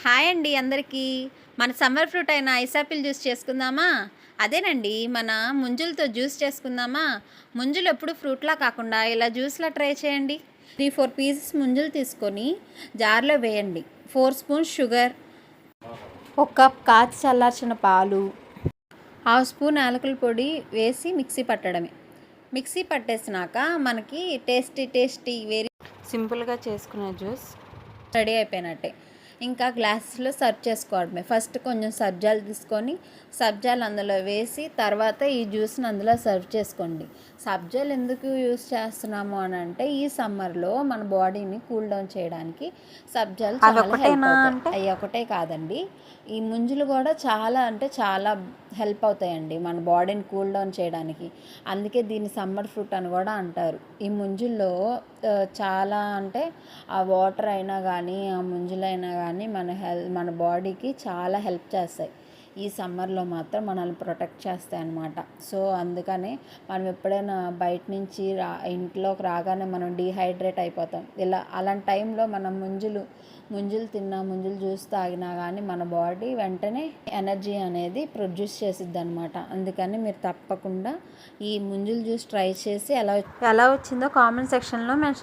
Hi అండి అందరికీ. మన సమ్మర్ ఫ్రూట్ అయిన ఐస్ యాపిల్ జ్యూస్ చేసుకుందామా? అదేనండి, మన ముంజులతో జ్యూస్ చేసుకుందామా? ముంజులు ఎప్పుడు ఫ్రూట్లా కాకుండా ఇలా జ్యూస్లా ట్రై చేయండి. 3-4 పీసెస్ ముంజులు తీసుకొని జార్లో వేయండి. 4 స్పూన్స్ షుగర్, 1 కప్ కాచి చల్లార్చిన పాలు, 1/2 స్పూన్ యాలకుల పొడి వేసి మిక్సీ పట్టడమే. మిక్సీ పట్టేసినాక మనకి టేస్టీ వెరీ సింపుల్గా చేసుకునే జ్యూస్ రెడీ అయిపోయినట్టే. ఇంకా గ్లాసెస్లో సర్వ్ చేసుకోవడమే. ఫస్ట్ కొంచెం సబ్జాలు తీసుకొని సబ్జాలు అందులో వేసి తర్వాత ఈ జ్యూస్ని అందులో సర్వ్ చేసుకోండి. సబ్జాలు ఎందుకు యూస్ చేస్తున్నాము అని అంటే, ఈ సమ్మర్లో మన బాడీని కూల్ డౌన్ చేయడానికి సబ్జాలు చాలా హెల్ప్ అవుతాయి. అవి ఒకటే కాదండి, ఈ ముంజులు కూడా చాలా హెల్ప్ అవుతాయండి మన బాడీని కూల్ డౌన్ చేయడానికి. అందుకే దీన్ని సమ్మర్ ఫ్రూట్ అని కూడా అంటారు. ఈ ముంజుల్లో చాలా అంటే ఆ వాటర్ అయినా కానీ ఆ ముంజులైనా కానీ మన బాడీకి చాలా హెల్ప్ చేస్తాయి. ఈ సమ్మర్లో మాత్రం మనల్ని ప్రొటెక్ట్ చేస్తాయి అన్నమాట. సో అందుకనే మనం ఎప్పుడైనా బయట నుంచి ఇంట్లోకి రాగానే మనం డీహైడ్రేట్ అయిపోతాం. అలాంటి టైంలో మనం ముంజులు తిన్నా, ముంజులు జ్యూస్ తాగినా కానీ మన బాడీ వెంటనే ఎనర్జీ అనేది ప్రొడ్యూస్ చేసిద్ది అనమాట. అందుకని మీరు తప్పకుండా ఈ ముంజులు జ్యూస్ ట్రై చేసి ఎలా వచ్చిందో కామెంట్ సెక్షన్లో మెన్షన్